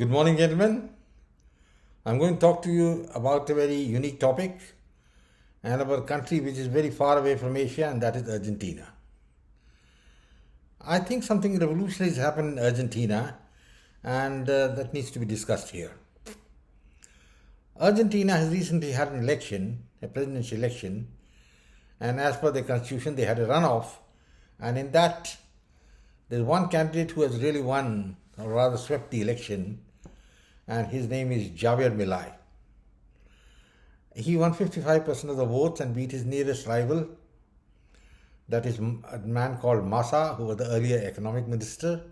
Good morning, gentlemen. I'm going to talk to you about a very unique topic and about a country which is very far away from Asia, and that is Argentina. I think something revolutionary has happened in Argentina, and that needs to be discussed here. Argentina has recently had an election, a presidential election, and as per the constitution, they had a runoff, and in that, there's one candidate who has really won, or rather swept the election, and his name is Javier Milei. He won 55% of the votes and beat his nearest rival, that is a man called Massa, who was the earlier economic minister,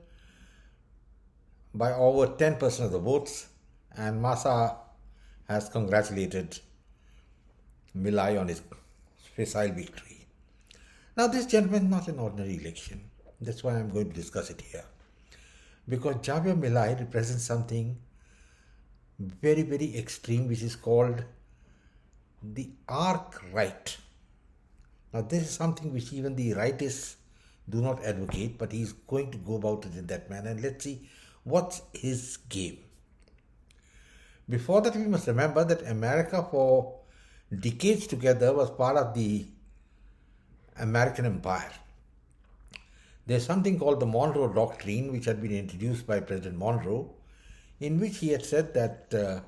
by over 10% of the votes. And Massa has congratulated Milei on his facile victory. Now, this gentleman is not an ordinary election. That's why I'm going to discuss it here. Because Javier Milei represents something very, very extreme, which is called the arc right. Now, this is something which even the rightists do not advocate, but he's going to go about it in that manner. And let's see what's his game. Before that, we must remember that America for decades together was part of the American empire. There's something called the Monroe Doctrine, which had been introduced by President Monroe, in which he had said that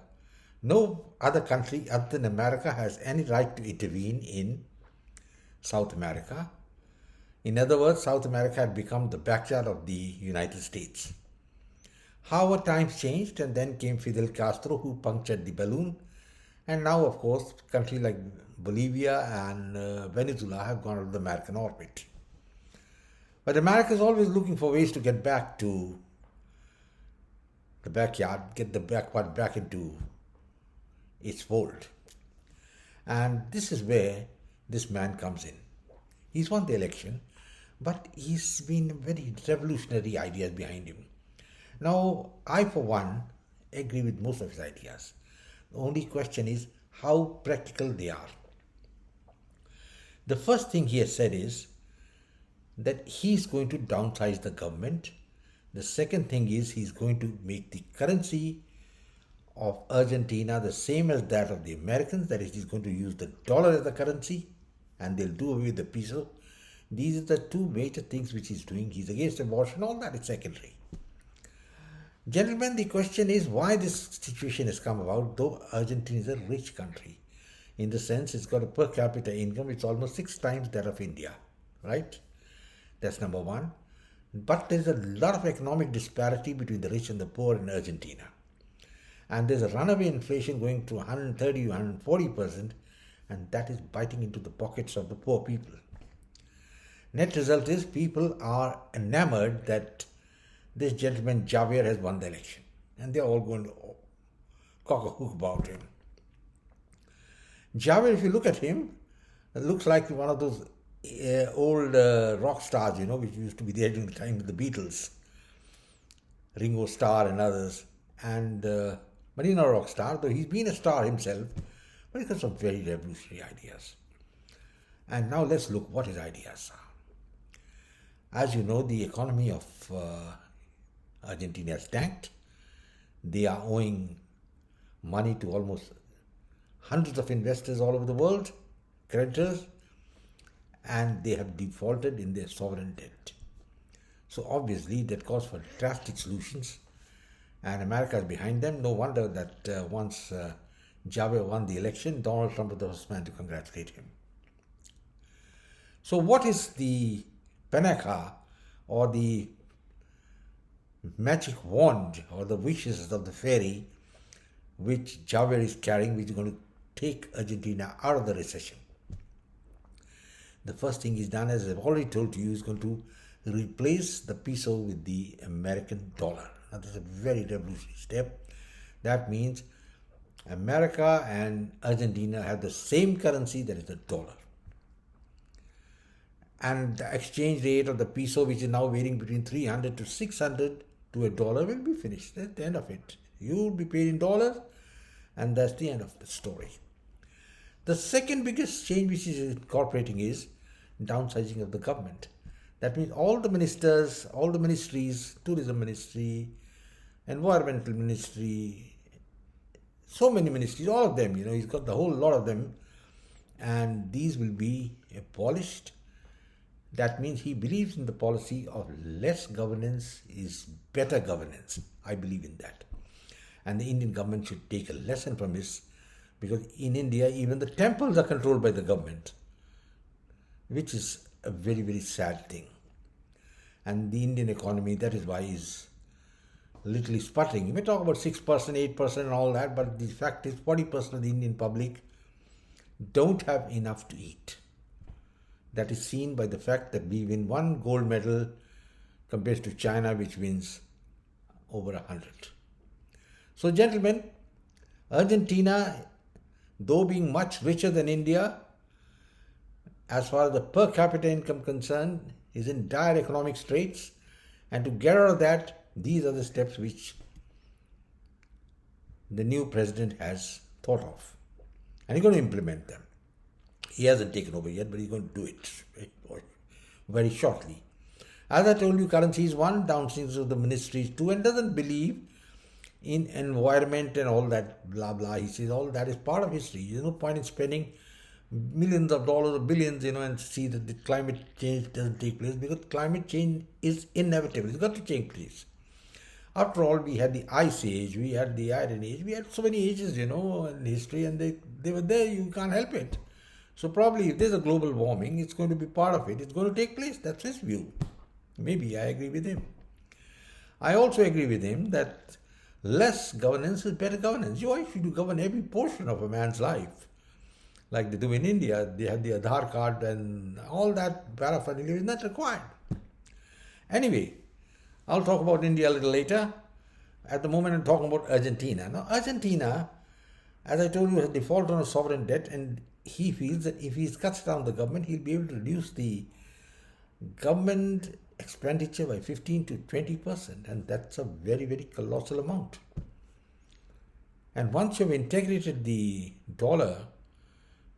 no other country other than America has any right to intervene in South America. In other words, South America had become the backyard of the United States. However, times changed, and then came Fidel Castro, who punctured the balloon. And now, of course, countries like Bolivia and Venezuela have gone out of the American orbit. But America is always looking for ways to get back to the backyard, get the backward back into its fold. And this is where this man comes in. He's won the election, but he's been very revolutionary ideas behind him. Now, I, for one, agree with most of his ideas. The only question is how practical they are. The first thing he has said is that he's going to downsize the government. The second thing is he's going to make the currency of Argentina the same as that of the Americans. That is, he's going to use the dollar as the currency, and they'll do away with the peso. These are the two major things which he's doing. He's against abortion. All that is secondary. Gentlemen, the question is why this situation has come about, though Argentina is a rich country. In the sense, it's got a per capita income which is almost 6 times that of India, right? That's number one. But there's a lot of economic disparity between the rich and the poor in Argentina. And there's a runaway inflation going to 130, 140%, and that is biting into the pockets of the poor people. Net result is people are enamored that this gentleman Javier has won the election. And they're all going to cock a hook about him. Javier, if you look at him, it looks like one of those old rock stars, which used to be there during the time of the Beatles, Ringo Starr and others. And but he's not a rock star, though he's been a star himself, but he's got some very revolutionary ideas. And now let's look what his ideas are. As you know, the economy of Argentina has tanked. They are owing money to almost hundreds of investors all over the world, creditors, and they have defaulted in their sovereign debt. So obviously that calls for drastic solutions, and America is behind them. No wonder that once Javier won the election, Donald Trump was the first man to congratulate him. So what is the Panaca, or the magic wand, or the wishes of the fairy which Javier is carrying, which is going to take Argentina out of the recession? The first thing he's done, as I've already told you, is going to replace the peso with the American dollar. Now, that's a very revolutionary step. That means America and Argentina have the same currency, that is the dollar. And the exchange rate of the peso, which is now varying between 300 to 600 to a dollar, will be finished. That's the end of it. You will be paid in dollars, and that's the end of the story. The second biggest change which is incorporating is downsizing of the government. That means all the ministers, all the ministries, tourism ministry, environmental ministry, so many ministries, all of them, he's got the whole lot of them, and these will be abolished. That means he believes in the policy of less governance is better governance. I believe in that. And the Indian government should take a lesson from this, because in India, even the temples are controlled by the government, which is a very, very sad thing. And the Indian economy, that is why, is literally sputtering. You may talk about 6%, 8% and all that, but the fact is 40% of the Indian public don't have enough to eat. That is seen by the fact that we win one gold medal compared to China, which wins over 100. So, gentlemen, Argentina, though being much richer than India, as far as the per capita income concerned, is in dire economic straits. And to get out of that, these are the steps which the new president has thought of. And he's going to implement them. He hasn't taken over yet, but he's going to do it very shortly. As I told you, currency is one, downstream of the ministries two, and doesn't believe in environment and all that blah blah. He says all that is part of history. There's no point in spending millions of dollars or billions, and see that the climate change doesn't take place, because climate change is inevitable. It's got to take place. After all, we had the Ice Age, we had the Iron Age, we had so many ages, in history, and they were there. You can't help it. So probably if there's a global warming, it's going to be part of it. It's going to take place. That's his view. Maybe I agree with him. I also agree with him that less governance is better governance. Why should you govern every portion of a man's life? Like they do in India, they have the Aadhaar card and all that paraphernalia is not required. Anyway, I'll talk about India a little later. At the moment, I'm talking about Argentina. Now, Argentina, as I told you, has defaulted on a sovereign debt, and he feels that if he cuts down the government, he'll be able to reduce the government expenditure by 15 to 20%, and that's a very, very colossal amount. And once you've integrated the dollar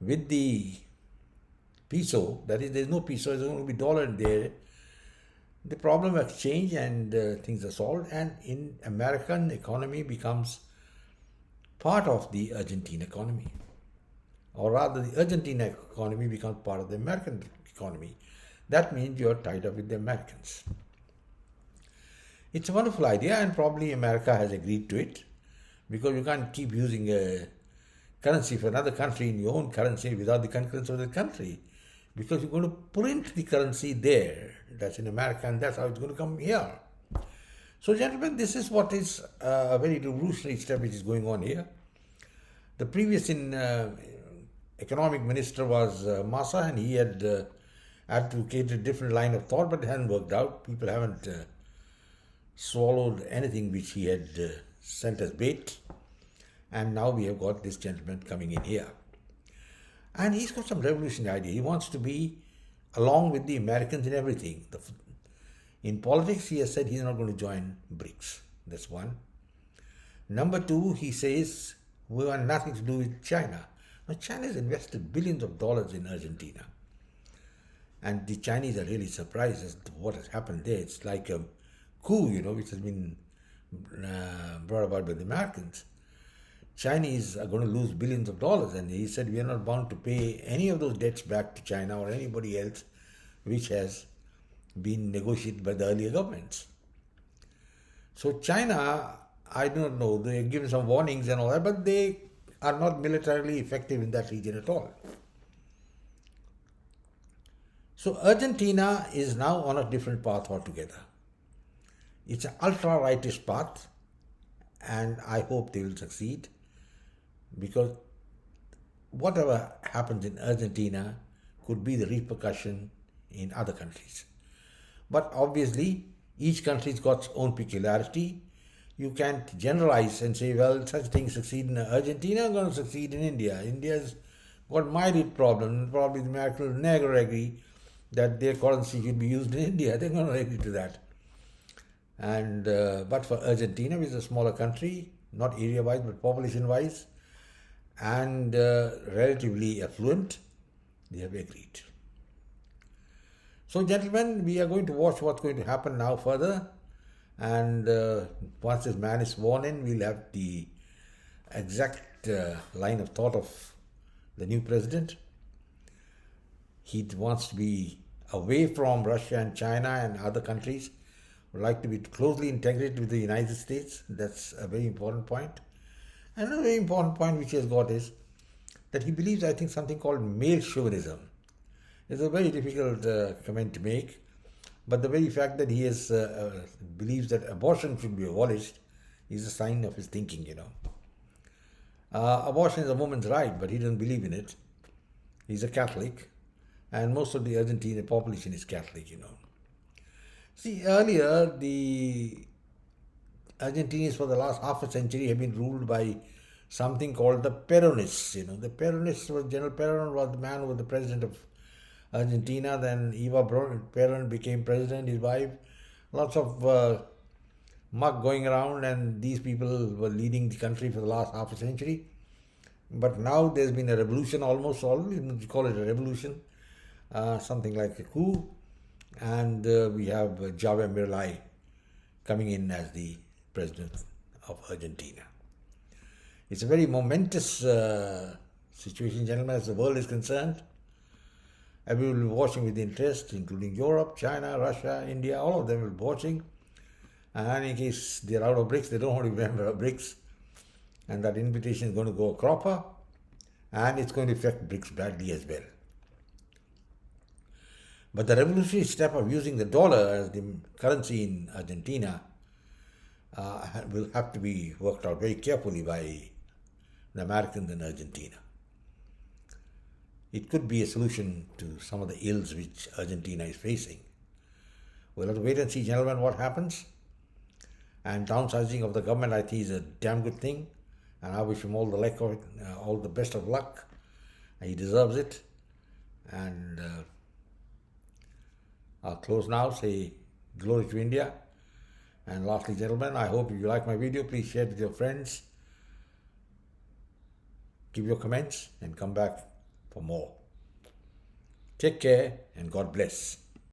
with the peso, that is, there's no peso, there's going to be dollar in there, the problem of exchange and things are solved, and in American economy becomes part of the Argentine economy. Or rather, the Argentine economy becomes part of the American economy. That means you're tied up with the Americans. It's a wonderful idea, and probably America has agreed to it, because you can't keep using a currency for another country in your own currency without the concurrence of the country, because you're going to print the currency there. That's in America, and that's how it's going to come here. So, gentlemen, this is what is a very revolutionary step which is going on here. The previous economic minister was Massa, and he had advocated a different line of thought, but it hasn't worked out. People haven't swallowed anything which he had sent as bait. And now we have got this gentleman coming in here. And he's got some revolutionary idea. He wants to be along with the Americans in everything. In politics, he has said he's not going to join BRICS. That's one. Number two, he says we want nothing to do with China. Now, China has invested billions of dollars in Argentina. And the Chinese are really surprised as to what has happened there. It's like a coup, which has been brought about by the Americans. Chinese are going to lose billions of dollars, and he said we are not bound to pay any of those debts back to China or anybody else which has been negotiated by the earlier governments. So China, I don't know, they have given some warnings and all that, but they are not militarily effective in that region at all. So Argentina is now on a different path altogether. It's an ultra-rightist path, and I hope they will succeed, because whatever happens in Argentina could be the repercussion in other countries. But obviously, each country's got its own peculiarity. You can't generalize and say, well, such things succeed in Argentina, are going to succeed in India. India's got myriad problems. Probably the Americans will never agree that their currency should be used in India. They're going to agree to that. And but for Argentina, which is a smaller country, not area-wise but population-wise, and relatively affluent, they have agreed. So, gentlemen, we are going to watch what's going to happen now further, And once this man is sworn in, we'll have the exact line of thought of the new president. He wants to be away from Russia and China and other countries, would like to be closely integrated with the United States. That's a very important point. Another very important point which he has got is that he believes, I think, something called male chauvinism. It's a very difficult comment to make, but the very fact that he is, believes that abortion should be abolished is a sign of his thinking, Abortion is a woman's right, but he doesn't believe in it. He's a Catholic, and most of the Argentine population is Catholic, See, earlier, the Argentinians for the last half a century have been ruled by something called the Peronists. The Peronists was General Peron was the man who was the president of Argentina. Then Eva Peron became president, his wife. Lots of muck going around, and these people were leading the country for the last half a century. But now there's been a revolution almost, you call it a revolution, something like a coup. And we have Javier Milei coming in as the president of Argentina. It's a very momentous situation, gentlemen, as the world is concerned. Everyone will be watching with interest, including Europe, China, Russia, India, all of them will be watching. And in case they're out of BRICS, they don't want to be member of BRICS. And that invitation is going to go a cropper, and it's going to affect BRICS badly as well. But the revolutionary step of using the dollar as the currency in Argentina will have to be worked out very carefully by the Americans in Argentina. It could be a solution to some of the ills which Argentina is facing. We'll have to wait and see, gentlemen, what happens. And downsizing of the government, I think, is a damn good thing. And I wish him all the luck of it, all the best of luck. He deserves it. And I'll close now, say glory to India. And lastly, gentlemen, I hope if you like my video, please share it with your friends. Give your comments and come back for more. Take care and God bless.